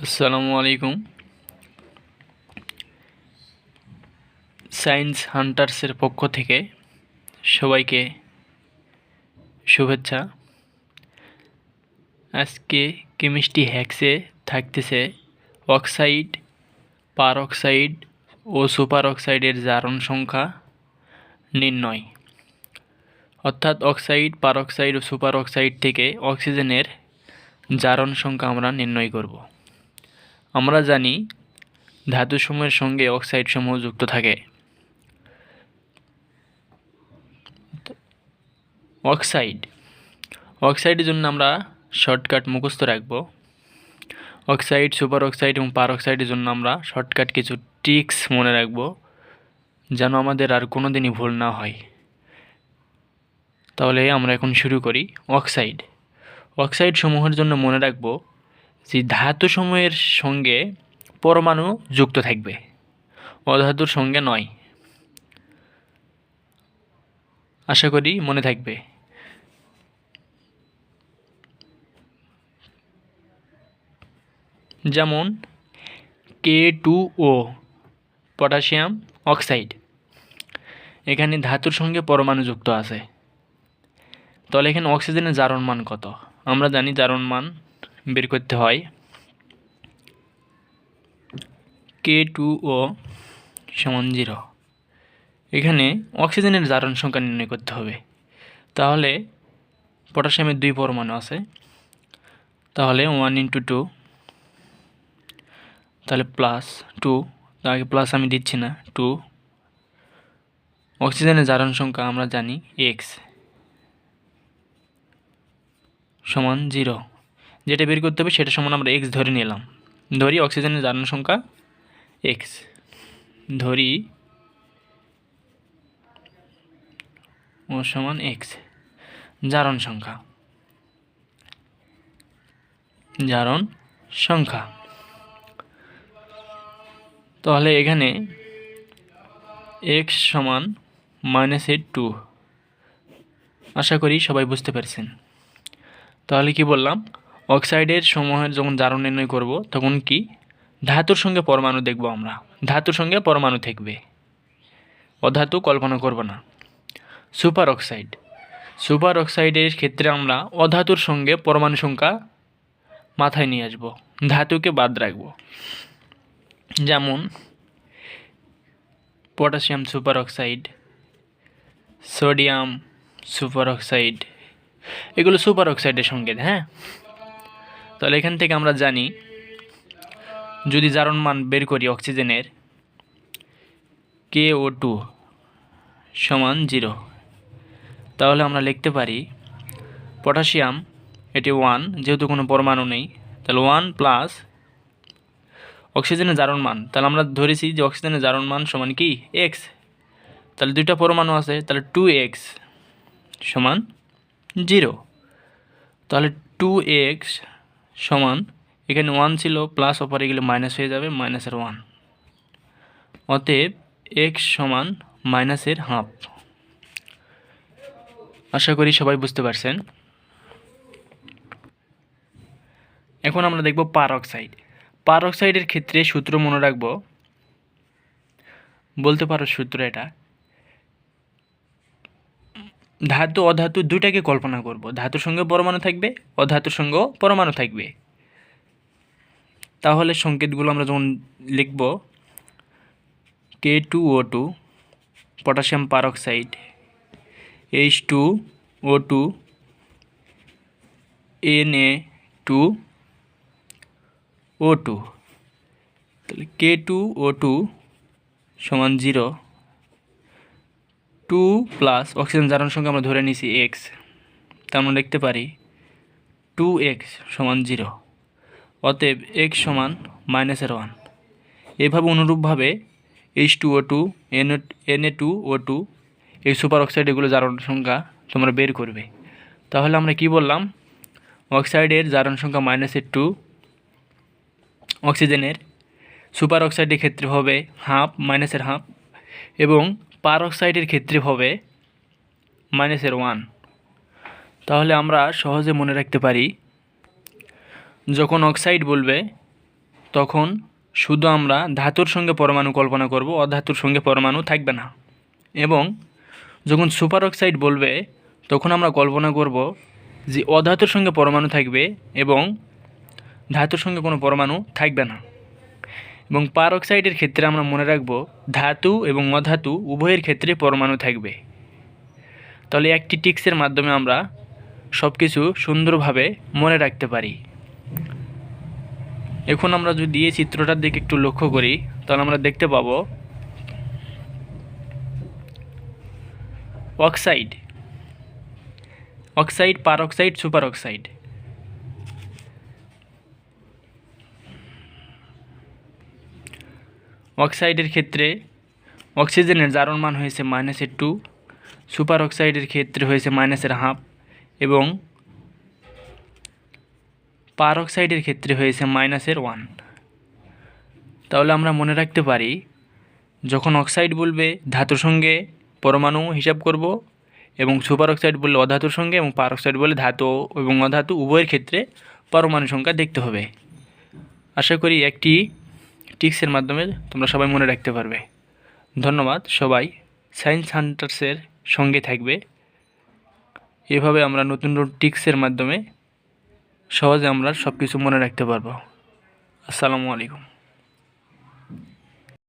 আসসালামু আলাইকুম। সায়েন্স হান্টার্সের পক্ষ থেকে সবাইকে শুভেচ্ছা। আজকে কেমিস্ট্রি হ্যাক্সে থাকতেছে অক্সাইড, পারঅক্সাইড ও সুপার অক্সাইডের জারণ সংখ্যা নির্ণয়, অর্থাৎ অক্সাইড, পারঅক্সাইড ও সুপার অক্সাইড থেকে অক্সিজেনের জারণ সংখ্যা আমরা নির্ণয় করব। আমরা জানি ধাতুসমূহের সঙ্গে অক্সাইডসমূহ যুক্ত থাকে। অক্সাইডের জন্য আমরা শর্টকাট মুখস্থ রাখব। অক্সাইড, সুপার অক্সাইড এবং পার অক্সাইডের জন্য আমরা শর্টকাট কিছু ট্রিক্স মনে রাখব, যেন আমাদের আর কোনো দিনই ভুল না হয়। তাহলে আমরা এখন শুরু করি। অক্সাইড সমূহের জন্য মনে রাখব যে ধাতুসমূহের সঙ্গে পরমাণু যুক্ত থাকবে, অধাতুর সঙ্গে নয়। আশা করি মনে থাকবে। যেমন K2O, পটাশিয়াম অক্সাইড, এখানে ধাতুর সঙ্গে পরমাণু যুক্ত আছে। তাহলে এখানে অক্সিজেনের জারণ মান কত? আমরা জানি জারণ মান বের করতে হয় K2O সমান 0। এখানে অক্সিজেনের জারণ সংখ্যা নির্ণয় করতে হবে। তাহলে পটাশিয়ামের 2 পরমাণু আছে, তাহলে 1 × 2, তাহলে +2, আগে প্লাস আমি দিচ্ছি না, 2। অক্সিজেনের জারণ সংখ্যা আমরা জানি X সমান 0। যেটা বের করতে হবে সেটা সমান আমরা X ধরে নিলাম। ধরি অক্সিজেনের জারণ সংখ্যা X, ধরি ও সমান X। জারণ সংখ্যা তাহলে এখানে X সমান -2। আশা করি সবাই বুঝতে পারছেন। তাহলে কি বললাম, অক্সাইডের সমূহের যখন জারণ নির্ণয় করব তখন কি ধাতুর সঙ্গে পরমাণু দেখব, আমরা ধাতুর সঙ্গে পরমাণু থাকবে, অধাতু কল্পনা করব না। সুপার অক্সাইডের ক্ষেত্রে আমরা অধাতুর সঙ্গে পরমাণু সংখ্যা মাথায় নিয়ে আসব, ধাতুকে বাদ রাখব। যেমন potassium super oxide, sodium super oxide, এগুলো সুপার অক্সাইডের সংকেত। হ্যাঁ, তাহলে এখান থেকে আমরা জানি যদি জারণ মান বের করি অক্সিজেনের KO2 সমান 0, তাহলে আমরা লিখতে পারি পটাশিয়াম, এটি 1, যেহেতু কোনো পরমাণু নেই, তাহলে 1 প্লাস অক্সিজেনের জারণ মান, তাহলে আমরা ধরেছি যে অক্সিজেনের জারণ মান সমান কি X, তাহলে 2টা পরমাণু আছে, তাহলে 2X সমান 0। তাহলে 2X সমান, এখানে 1 ছিল, প্লাস অপরে গেলে মাইনাস হয়ে যাবে, -1। অতএব X সমান -1/2। আশা করি সবাই বুঝতে পারছেন। এখন আমরা দেখব পার অক্সাইডের ক্ষেত্রে সূত্র মনে রাখব, বলতে পারো সূত্র এটা। ধাতু অধাতু দুটাকে কল্পনা করব, ধাতুর সঙ্গে পরমাণু থাকবে, অধাতুর সঙ্গেও পরমাণু থাকবে। তাহলে সংকেতগুলো আমরা যখন লিখব, K2O2 পটাশিয়াম পার অক্সাইড, H2O2 Na2O2, তাহলে K2O2 সমান 0। 2 প্লাস অক্সিজেন জারণ সংখ্যা আমরা ধরে নিয়েছি X, তা আমরা লিখতে পারি 2X সমান 0। অতএব X সমান -1। এভাবে অনুরূপভাবে H2O2, Na2O2, এই সুপার অক্সাইড, এগুলো জারণ সংখ্যা তোমরা বের করবে। তাহলে আমরা কি বললাম, অক্সাইডের জারণ সংখ্যা -2, অক্সিজেনের সুপার অক্সাইডের ক্ষেত্রে হবে ½ এবং পার অক্সাইডের ক্ষেত্রে হবে -1। তাহলে আমরা সহজে মনে রাখতে পারি, যখন অক্সাইড বলবে তখন শুধু আমরা ধাতুর সঙ্গে পরমাণু কল্পনা করব, অধাতুর সঙ্গে পরমাণু থাকবে না। এবং যখন সুপার অক্সাইড বলবে তখন আমরা কল্পনা করব যে অধাতুর সঙ্গে পরমাণু থাকবে এবং ধাতুর সঙ্গে কোনো পরমাণু থাকবে না। এবং পার অক্সাইডের ক্ষেত্রে আমরা মনে রাখব ধাতু এবং অধাতু উভয়ের ক্ষেত্রে পরমাণু থাকবে। তাহলে একটি টিক্সের মাধ্যমে আমরা সব কিছু সুন্দরভাবে মনে রাখতে পারি। এখন আমরা যদি এই চিত্রটার দিকে একটু লক্ষ্য করি তাহলে আমরা দেখতে পাবো অক্সাইড, অক্সাইড, পার অক্সাইড, সুপার অক্সাইড। অক্সাইডের ক্ষেত্রে অক্সিজেনের জারণ মান হয়েছে -2, সুপার অক্সাইডের ক্ষেত্রে হয়েছে -1/2 এবং পার অক্সাইডের ক্ষেত্রে হয়েছে -1। তাহলে আমরা মনে রাখতে পারি যখন অক্সাইড বলবে ধাতুর সঙ্গে পরমাণু হিসাব করব এবং সুপার অক্সাইড বললে অধাতুর সঙ্গে এবং পার অক্সাইড বললে ধাতু এবং অধাতু উভয়ের ক্ষেত্রে পরমাণু সংখ্যা দেখতে হবে। আশা করি একটি টিক্সের মাধ্যমে তোমরা সবাই মনে রাখতে পারবে। ধন্যবাদ। সবাই সায়েন্স হান্টার্সের সঙ্গে থাকবে। এভাবে আমরা নতুন নতুন টিক্সের মাধ্যমে সহজে আমরা সব কিছু মনে রাখতে পারবো। আসসালামু আলাইকুম।